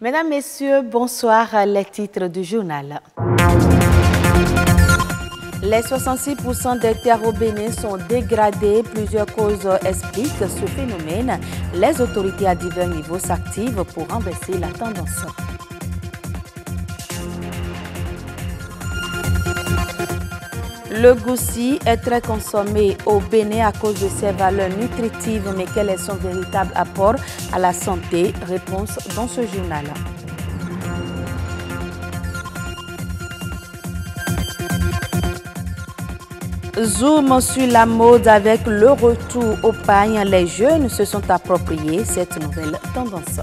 Mesdames, Messieurs, bonsoir. Les titres du journal. Les 66% des terres au Bénin sont dégradées. Plusieurs causes expliquent ce phénomène. Les autorités à divers niveaux s'activent pour renverser la tendance. Le goussi est très consommé au Bénin à cause de ses valeurs nutritives, mais quel est son véritable apport à la santé? Réponse dans ce journal. Zoom sur la mode avec le retour au pagne. Les jeunes se sont appropriés cette nouvelle tendance.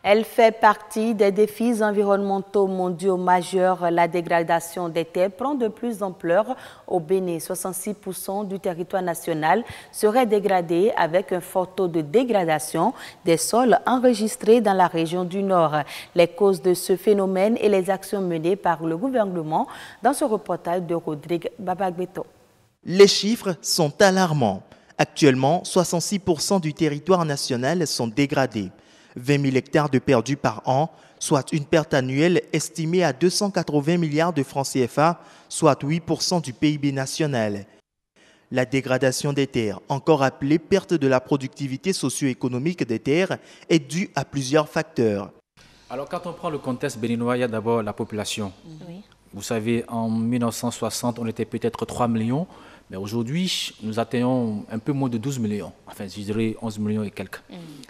Elle fait partie des défis environnementaux mondiaux majeurs. La dégradation des terres prend de plus d'ampleur au Bénin. 66% du territoire national serait dégradé avec un fort taux de dégradation des sols enregistrés dans la région du Nord. Les causes de ce phénomène et les actions menées par le gouvernement dans ce reportage de Rodrigue Babagbeto. Les chiffres sont alarmants. Actuellement, 66% du territoire national sont dégradés. 20 000 hectares de perdus par an, soit une perte annuelle estimée à 280 milliards de francs CFA, soit 8% du PIB national. La dégradation des terres, encore appelée perte de la productivité socio-économique des terres, est due à plusieurs facteurs. Alors quand on prend le contexte béninois, il y a d'abord la population. Oui. Vous savez, en 1960, on était peut-être 3 millions. Mais aujourd'hui, nous atteignons un peu moins de 12 millions, enfin je dirais 11 millions et quelques.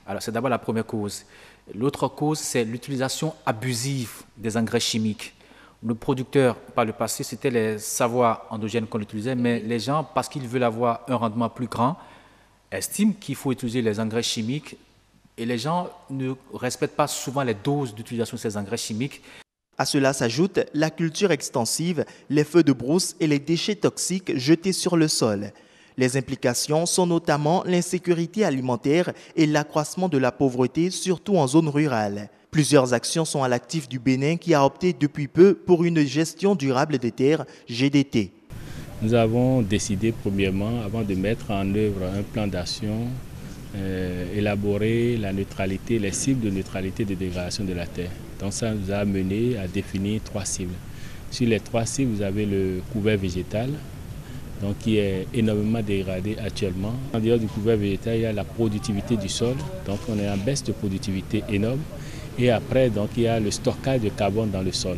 Alors c'est d'abord la première cause. L'autre cause, c'est l'utilisation abusive des engrais chimiques. Nos producteurs, par le passé, c'était les savoirs endogènes qu'on utilisait, mais les gens, parce qu'ils veulent avoir un rendement plus grand, estiment qu'il faut utiliser les engrais chimiques et les gens ne respectent pas souvent les doses d'utilisation de ces engrais chimiques. À cela s'ajoute la culture extensive, les feux de brousse et les déchets toxiques jetés sur le sol. Les implications sont notamment l'insécurité alimentaire et l'accroissement de la pauvreté, surtout en zone rurale. Plusieurs actions sont à l'actif du Bénin qui a opté depuis peu pour une gestion durable des terres, GDT. Nous avons décidé premièrement, avant de mettre en œuvre un plan d'action, élaborer la neutralité, les cibles de neutralité de dégradation de la terre. Donc ça nous a mené à définir 3 cibles. Sur les 3 cibles, vous avez le couvert végétal, donc qui est énormément dégradé actuellement. En dehors du couvert végétal, il y a la productivité du sol, donc on est en baisse de productivité énorme. Et après, donc, il y a le stockage de carbone dans le sol.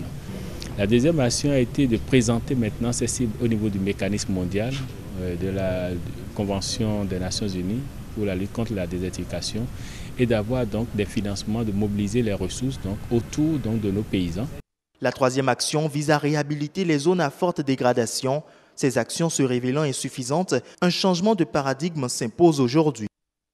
La deuxième action a été de présenter maintenant ces cibles au niveau du mécanisme mondial, de la Convention des Nations Unies pour la lutte contre la désertification et d'avoir donc des financements, de mobiliser les ressources donc, autour donc, de nos paysans. La troisième action vise à réhabiliter les zones à forte dégradation. Ces actions se révélant insuffisantes, un changement de paradigme s'impose aujourd'hui.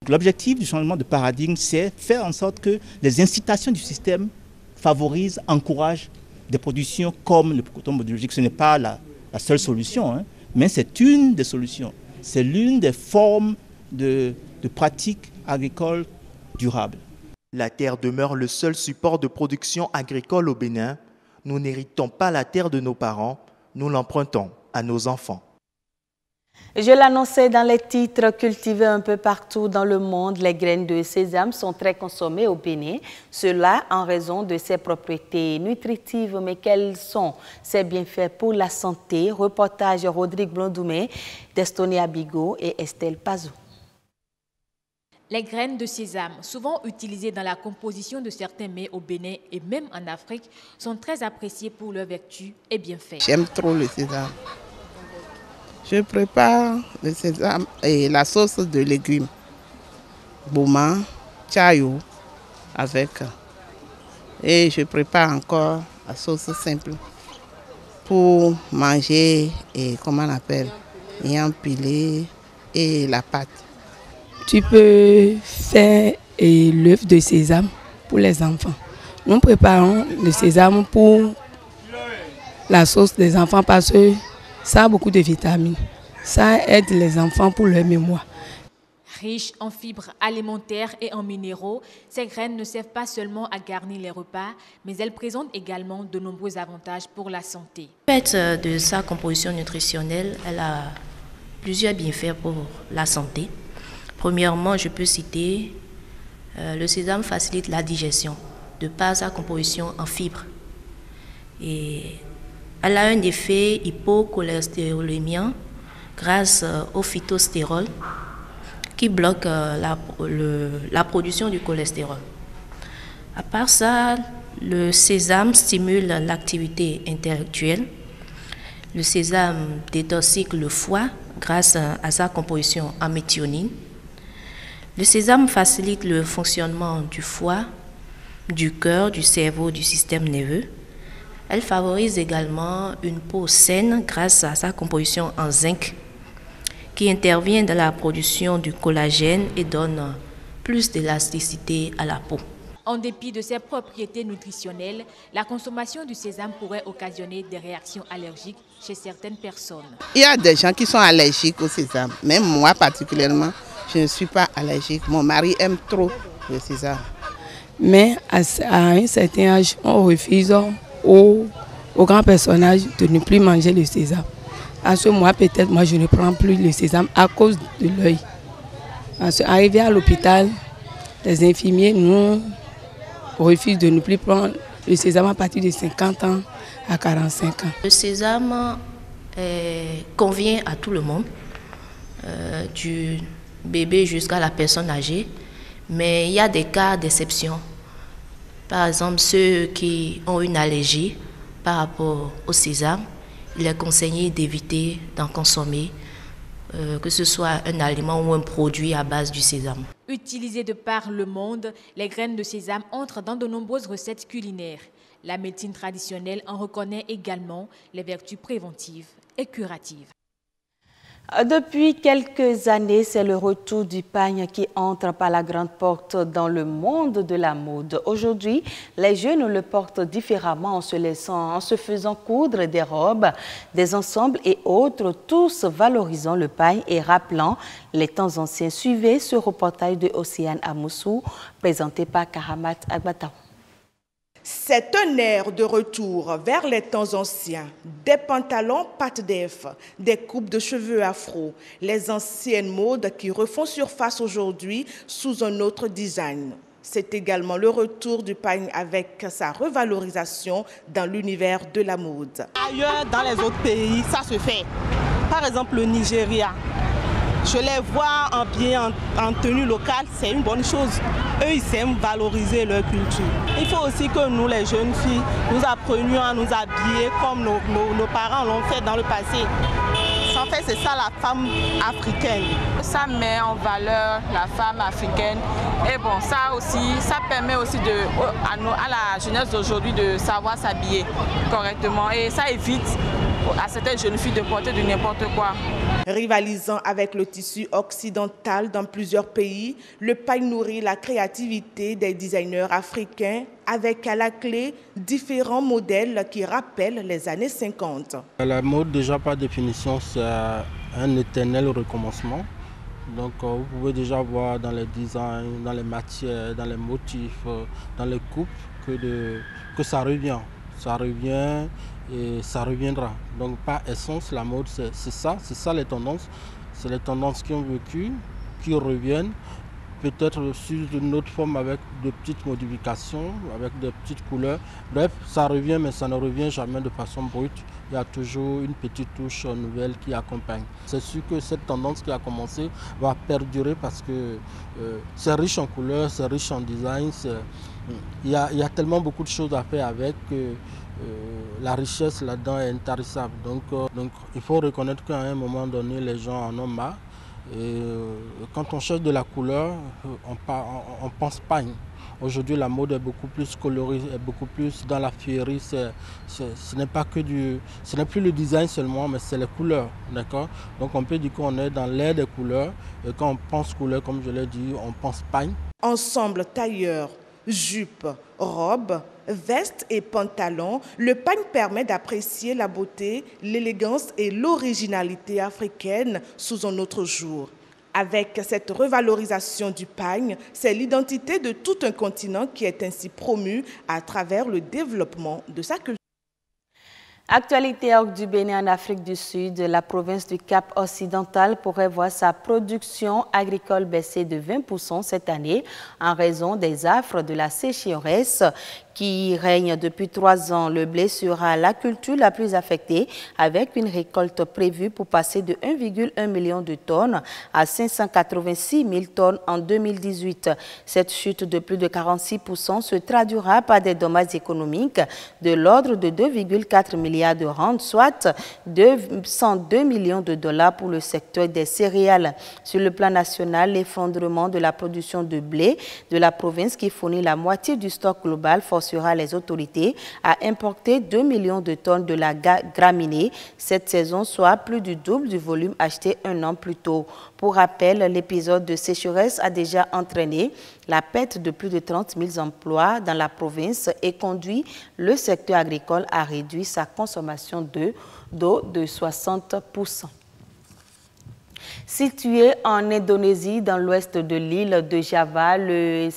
L'objectif du changement de paradigme, c'est faire en sorte que les incitations du système favorisent, encouragent des productions comme le coton biologique. Ce n'est pas la seule solution, hein, mais c'est une des solutions. C'est l'une des formes de pratiques agricoles durables. La terre demeure le seul support de production agricole au Bénin. Nous n'héritons pas la terre de nos parents, nous l'empruntons à nos enfants. Je l'annonçais dans les titres, cultivés un peu partout dans le monde, les graines de sésame sont très consommées au Bénin. Cela en raison de ses propriétés nutritives. Mais quels sont ses bienfaits pour la santé? Reportage Rodrigue Blondoumé, Destonia Bigot et Estelle Pazou. Les graines de sésame, souvent utilisées dans la composition de certains mets au Bénin et même en Afrique, sont très appréciées pour leurs vertus et bienfaits. J'aime trop le sésame. Je prépare le sésame et la sauce de légumes, bouma, chayo avec. Et je prépare encore la sauce simple pour manger et comment on appelle, yam pilé et la pâte. Tu peux faire l'œuf de sésame pour les enfants. Nous préparons le sésame pour la sauce des enfants parce que ça a beaucoup de vitamines. Ça aide les enfants pour leur mémoire. Riches en fibres alimentaires et en minéraux, ces graines ne servent pas seulement à garnir les repas, mais elles présentent également de nombreux avantages pour la santé. En fait, de sa composition nutritionnelle, elle a plusieurs bienfaits pour la santé. Premièrement, je peux citer le sésame facilite la digestion de par sa composition en fibres. Et elle a un effet hypocholestérolémien grâce au phytostérol qui bloque la production du cholestérol. À part ça, le sésame stimule l'activité intellectuelle. Le sésame détoxique le foie grâce à sa composition en méthionine. Le sésame facilite le fonctionnement du foie, du cœur, du cerveau, du système nerveux. Elle favorise également une peau saine grâce à sa composition en zinc qui intervient dans la production du collagène et donne plus d'élasticité à la peau. En dépit de ses propriétés nutritionnelles, la consommation du sésame pourrait occasionner des réactions allergiques chez certaines personnes. Il y a des gens qui sont allergiques au sésame. Même moi particulièrement, je ne suis pas allergique. Mon mari aime trop le sésame. Mais à un certain âge, on refuse aux grands personnages de ne plus manger le sésame. À ce moment, peut-être, moi, je ne prends plus le sésame à cause de l'œil. Arrivé à l'hôpital, les infirmiers nous refusent de ne plus prendre le sésame à partir de 50 ans à 45 ans. Le sésame convient à tout le monde, du bébé jusqu'à la personne âgée, mais il y a des cas d'exception. Par exemple, ceux qui ont une allergie par rapport au sésame, il est conseillé d'éviter d'en consommer, que ce soit un aliment ou un produit à base du sésame. Utilisées de par le monde, les graines de sésame entrent dans de nombreuses recettes culinaires. La médecine traditionnelle en reconnaît également les vertus préventives et curatives. Depuis quelques années, c'est le retour du pagne qui entre par la grande porte dans le monde de la mode. Aujourd'hui, les jeunes le portent différemment en se faisant coudre des robes, des ensembles et autres, tous valorisant le pagne et rappelant les temps anciens. Suivez ce reportage de Océane Amoussou, présenté par Karamat Agbata. C'est un air de retour vers les temps anciens. Des pantalons pattes d'œuf, des coupes de cheveux afro, les anciennes modes qui refont surface aujourd'hui sous un autre design. C'est également le retour du pagne avec sa revalorisation dans l'univers de la mode. Ailleurs, dans les autres pays, ça se fait. Par exemple, le Nigeria. Je les vois habillés en tenue locale, c'est une bonne chose. Eux, ils aiment valoriser leur culture. Il faut aussi que nous, les jeunes filles, nous apprenions à nous habiller comme nos parents l'ont fait dans le passé. En fait, c'est ça la femme africaine. Ça met en valeur la femme africaine. Et bon, ça aussi, ça permet aussi à la jeunesse d'aujourd'hui de savoir s'habiller correctement. Et ça évite à certaines jeunes filles de porter de n'importe quoi. Rivalisant avec le tissu occidental dans plusieurs pays, le pagne nourrit la créativité des designers africains avec à la clé différents modèles qui rappellent les années 50. La mode, déjà par définition, c'est un éternel recommencement. Donc vous pouvez déjà voir dans les designs, dans les matières, dans les motifs, dans les coupes que ça revient. Ça revient et ça reviendra. Donc par essence, la mode, c'est ça les tendances. C'est les tendances qui ont vécu, qui reviennent, peut-être sous une autre forme avec de petites modifications, avec des petites couleurs. Bref, ça revient, mais ça ne revient jamais de façon brute. Il y a toujours une petite touche nouvelle qui accompagne. C'est sûr que cette tendance qui a commencé va perdurer parce que c'est riche en couleurs, c'est riche en design. Il y a tellement beaucoup de choses à faire avec que la richesse là-dedans est intarissable. Donc il faut reconnaître qu'à un moment donné, les gens en ont marre. Et quand on cherche de la couleur, on pense pagne. Aujourd'hui, la mode est beaucoup plus colorée, est beaucoup plus dans la féerie. Ce n'est pas que ce n'est plus le design seulement, mais c'est les couleurs, d'accord? Donc on peut dire qu'on est dans l'ère des couleurs. Et quand on pense couleur, comme je l'ai dit, on pense pagne. Ensemble tailleur, jupe, robe, veste et pantalon, le pagne permet d'apprécier la beauté, l'élégance et l'originalité africaine sous un autre jour. Avec cette revalorisation du pagne, c'est l'identité de tout un continent qui est ainsi promue à travers le développement de sa culture. Actualité hors du Bénin en Afrique du Sud, la province du Cap occidental pourrait voir sa production agricole baisser de 20% cette année en raison des affres de la sécheresse qui règne depuis 3 ans. Le blé sera la culture la plus affectée avec une récolte prévue pour passer de 1,1 million de tonnes à 586 000 tonnes en 2018. Cette chute de plus de 46% se traduira par des dommages économiques de l'ordre de 2,4 milliards de rentes, soit 102 millions de dollars pour le secteur des céréales. Sur le plan national, l'effondrement de la production de blé de la province qui fournit la moitié du stock global forcera les autorités à importer 2 millions de tonnes de la graminée cette saison, soit plus du double du volume acheté un an plus tôt. Pour rappel, l'épisode de sécheresse a déjà entraîné la perte de plus de 30 000 emplois dans la province et conduit le secteur agricole à réduire sa consommation d'eau de 60%. Situé en Indonésie, dans l'ouest de l'île de Java, le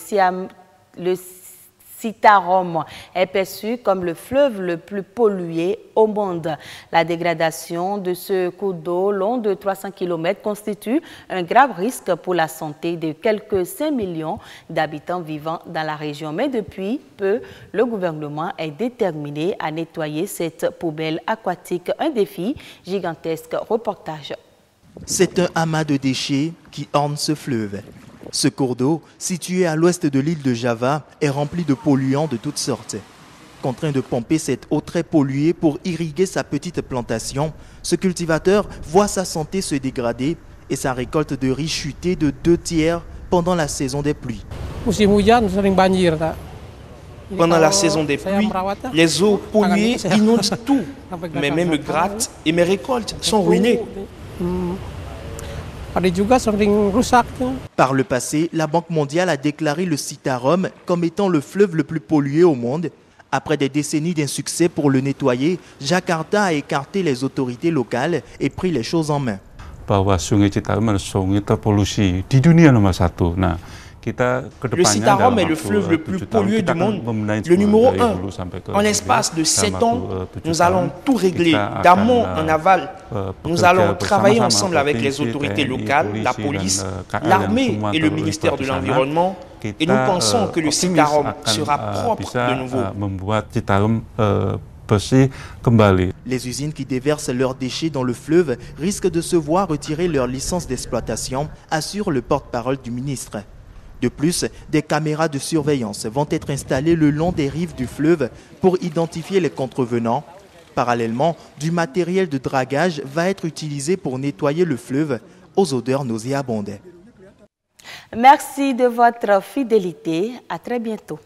Citarum est perçu comme le fleuve le plus pollué au monde. La dégradation de ce cours d'eau long de 300 km constitue un grave risque pour la santé de quelques 5 millions d'habitants vivant dans la région. Mais depuis peu, le gouvernement est déterminé à nettoyer cette poubelle aquatique. Un défi gigantesque. Reportage. C'est un amas de déchets qui orne ce fleuve. Ce cours d'eau, situé à l'ouest de l'île de Java, est rempli de polluants de toutes sortes. Contraint de pomper cette eau très polluée pour irriguer sa petite plantation, ce cultivateur voit sa santé se dégrader et sa récolte de riz chuter de 2/3 pendant la saison des pluies. Pendant la saison des pluies, les eaux polluées inondent tout. Mes mains me grattent et mes récoltes sont ruinées. Par le passé, la Banque mondiale a déclaré le Citarum comme étant le fleuve le plus pollué au monde. Après des décennies d'insuccès pour le nettoyer, Jakarta a écarté les autorités locales et pris les choses en main. Le Citarum est le fleuve le plus pollué du monde, le numéro 1. En l'espace de 7 ans, nous allons tout régler d'amont en aval. Nous allons travailler ensemble avec les autorités locales, la police, l'armée et le ministère de l'Environnement. Et nous pensons que le Citarum sera propre de nouveau. Les usines qui déversent leurs déchets dans le fleuve risquent de se voir retirer leur licence d'exploitation, assure le porte-parole du ministre. De plus, des caméras de surveillance vont être installées le long des rives du fleuve pour identifier les contrevenants. Parallèlement, du matériel de dragage va être utilisé pour nettoyer le fleuve aux odeurs nauséabondes. Merci de votre fidélité. À très bientôt.